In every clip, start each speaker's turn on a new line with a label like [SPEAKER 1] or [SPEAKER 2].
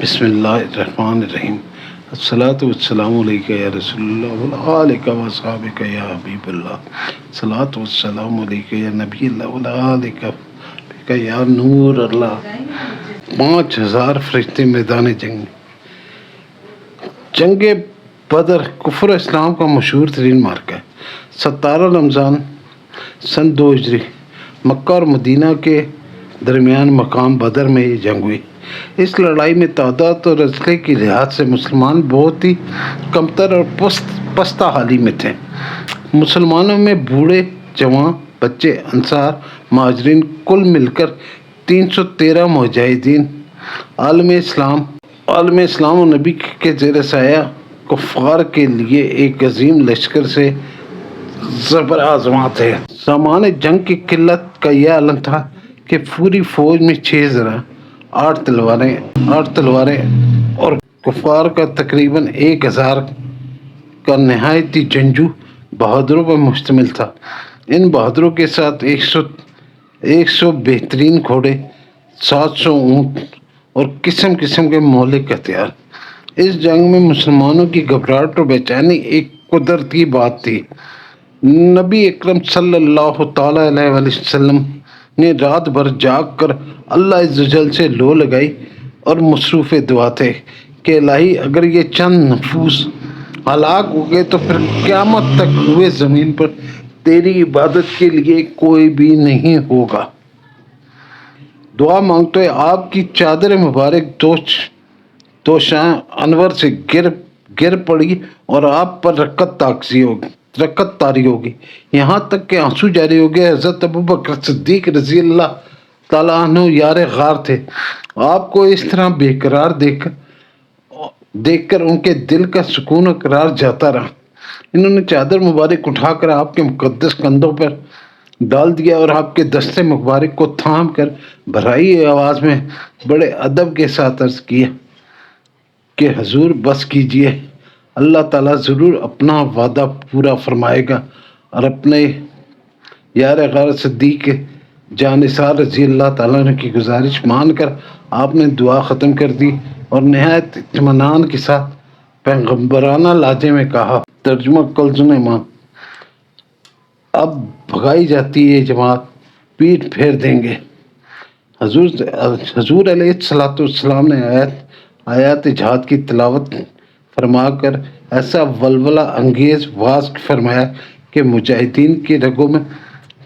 [SPEAKER 1] بسم اللہ الرحمن الرحیم۔ الصلاۃ والسلام علیکہ یا رسول اللہ وعلی آلک و اصحابک یا حبیب اللہ۔ الصلاۃ والسلام علیکہ یا نبی اللہ وعلی آلک و یا نور اللہ۔ 5000 فرشتے میدان جنگ میں۔ جنگ بدر کفر اسلام کا مشہور ترین معرکہ ہے۔ 17 رمضان سن 2 ہجری مکہ اور مدینہ کے درمیان مقام بدر میں یہ جنگ ہوئی۔ اس لڑائی میں تعداد اور اسلحے کی لحاظ سے مسلمان بہت ہی کمتر اور پستہ حالی میں تھے۔ مسلمانوں میں بوڑھے، جوان، بچے، انصار، مہاجرین کل مل کر 313 مجاہدین عالم اسلام و نبی کے زیر سایہ کفار کے لیے ایک عظیم لشکر سے زبر آزما تھے۔ سامان جنگ کی قلت کا یہ عالم تھا کہ پوری فوج میں 6 زرہ، 8 تلواریں اور کفار کا تقریباً 1000 کا نہایتی جنگجو بہادروں پر مشتمل تھا۔ ان بہادروں کے ساتھ 100 بہترین گھوڑے، 700 اونٹ اور قسم قسم کے مہلک ہتھیار۔ اس جنگ میں مسلمانوں کی گھبراہٹ اور بے چینی ایک قدرتی بات تھی۔ نبی اکرم صلی اللہ تعالیٰ علیہ وسلم نے رات بھر جاگ کر اللہ عز و جل سے لو لگائی اور مصروف دعا تھے کہ الہی اگر یہ چند نفوس ہلاک ہو گئے تو پھر قیامت تک ہوئے زمین پر تیری عبادت کے لیے کوئی بھی نہیں ہوگا۔ دعا مانگتے ہوئے آپ کی چادر مبارک دوشاں انور سے گر پڑی اور آپ پر رکعت طاری ہوگی، یہاں تک کہ آنسو جاری ہو گئے۔ حضرت ابوبکر صدیق رضی اللہ تعالیٰ عنہ یار غار تھے۔ آپ کو اس طرح بے قرار دیکھ کر ان کے دل کا سکون و قرار جاتا رہا۔ انہوں نے چادر مبارک اٹھا کر آپ کے مقدس کندھوں پر ڈال دیا اور آپ کے دستے مبارک کو تھام کر بھرائی آواز میں بڑے ادب کے ساتھ عرض کیا کہ حضور بس کیجئے، اللہ تعالیٰ ضرور اپنا وعدہ پورا فرمائے گا۔ اور اپنے یار غار صدیق جانثار رضی اللہ تعالیٰ عنہ کی گزارش مان کر آپ نے دعا ختم کر دی اور نہایت اطمینان کے ساتھ پیغمبرانہ لہجے میں کہا، ترجمہ کلزم ایمان، اب بھگائی جاتی ہے جماعت، پیٹ پھیر دیں گے۔ حضور علیہ السلام نے آیات جہاد کی تلاوت فرما کر ایسا ولولہ انگیز واعظ فرمایا کہ مجاہدین کی رگوں میں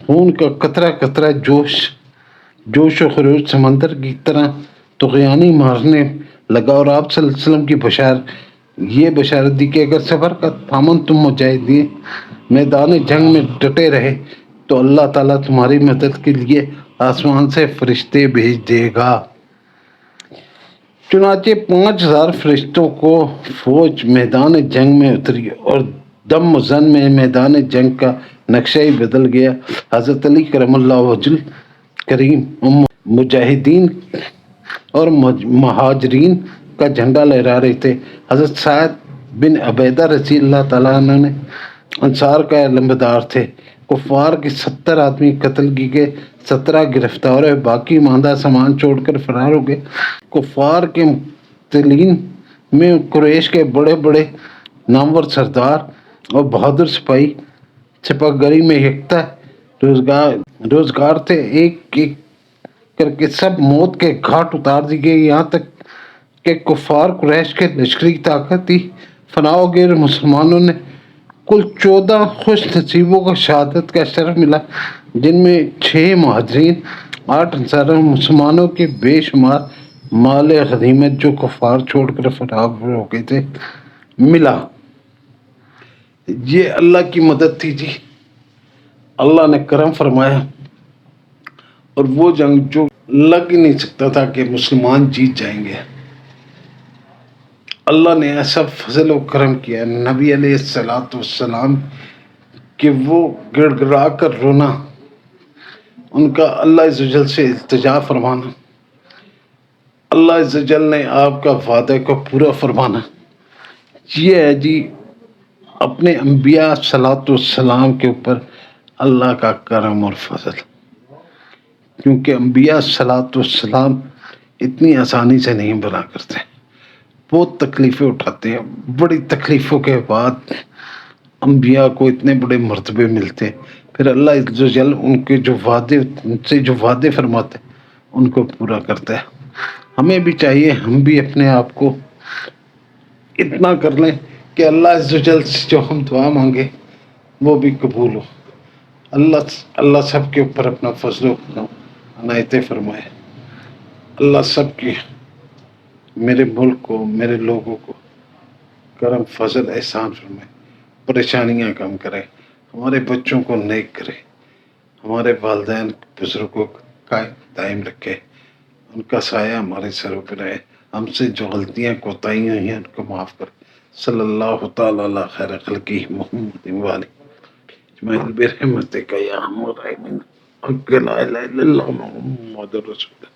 [SPEAKER 1] خون کا قطرہ قطرہ جوش و خروش سمندر کی طرح طغیانی مارنے لگا، اور آپ صلی اللہ علیہ وسلم کی یہ بشارت دی کہ اگر صبر کا دامن تم مجاہدین میدان جنگ میں ڈٹے رہے تو اللہ تعالیٰ تمہاری مدد کے لیے آسمان سے فرشتے بھیج دے گا۔ چنانچہ 5000 فرشتوں کو فوج میدان جنگ میں اتری اور دم و زن میں میدان جنگ کا نقشہ ہی بدل گیا۔ حضرت علی کرم اللہ وجہ کریم مجاہدین اور مہاجرین کا جھنڈا لہرا رہے تھے۔ حضرت سعد بن عبیدہ رضی اللہ تعالیٰ عنہ نے انصار کا علمبردار تھے۔ کفار کے 70 آدمی قتل کی گئے، 17 گرفتار ہوئے، باقی ماندہ سامان چھوڑ کر فرار ہو گئے۔ کفار کے مقتولین میں قریش کے بڑے بڑے نامور سردار اور بہادر سپاہ گری میں یکتا روزگار تھے۔ ایک ایک کر کے سب موت کے گھاٹ اتار دی گئے، یہاں تک کہ کفار قریش کے لشکری طاقت ہی فنا ہو گئی اور مسلمانوں نے کل 14 خوش نصیبوں کو شہادت کا شرف ملا، جن میں 6 مہاجرین، 8 انصار اور مسلمانوں کے بے شمار مال غنیمت جو کفار چھوڑ کر فرار ہو گئے تھے ملا۔ یہ اللہ کی مدد تھی جی، اللہ نے کرم فرمایا، اور وہ جنگ جو لگ ہی نہیں سکتا تھا کہ مسلمان جیت جائیں گے، اللہ نے ایسا فضل و کرم کیا نبی علیہ السلام کہ وہ گڑ گڑا کر رونا، ان کا اللہ عز و جل سے التجا فرمانا، اللہ عز و جل نے آپ کا وعدے کو پورا فرمانا، یہ ہے جی اپنے انبیاء صلوات والسلام کے اوپر اللہ کا کرم اور فضل۔ کیونکہ انبیاء صلوات والسلام اتنی آسانی سے نہیں بنا کرتے۔ بہت تکلیفیں اٹھاتے ہیں، بڑی تکلیفوں کے بعد انبیاء کو اتنے بڑے مرتبے ملتے ہیں، پھر اللہ عز و جل ان کے جو وعدے، ان سے جو وعدے فرماتے ہیں ان کو پورا کرتا ہے۔ ہمیں بھی چاہیے ہم بھی اپنے آپ کو اتنا کر لیں کہ اللہ عز و جل سے جو ہم دعا مانگے وہ بھی قبول ہو۔ اللہ سب کے اوپر اپنا فضل و عنایتیں فرمائے۔ اللہ سب کی، میرے ملک کو، میرے لوگوں کو کرم فضل احسان فرمائے، پریشانیاں کم کرے، ہمارے بچوں کو نیک کرے، ہمارے والدین بزرگوں کا دائم رکھے، ان کا سایہ ہمارے سروں پہ رہے، ہم سے جو غلطیاں کوتاہیاں ہیں ان کو معاف کرے۔ صلی اللہ تعالی علی خیر خلقہ محمد وآلہ اجمعین برحمتک یا ارحم الراحمین۔ لا الہ الا اللہ محمد رسول اللہ۔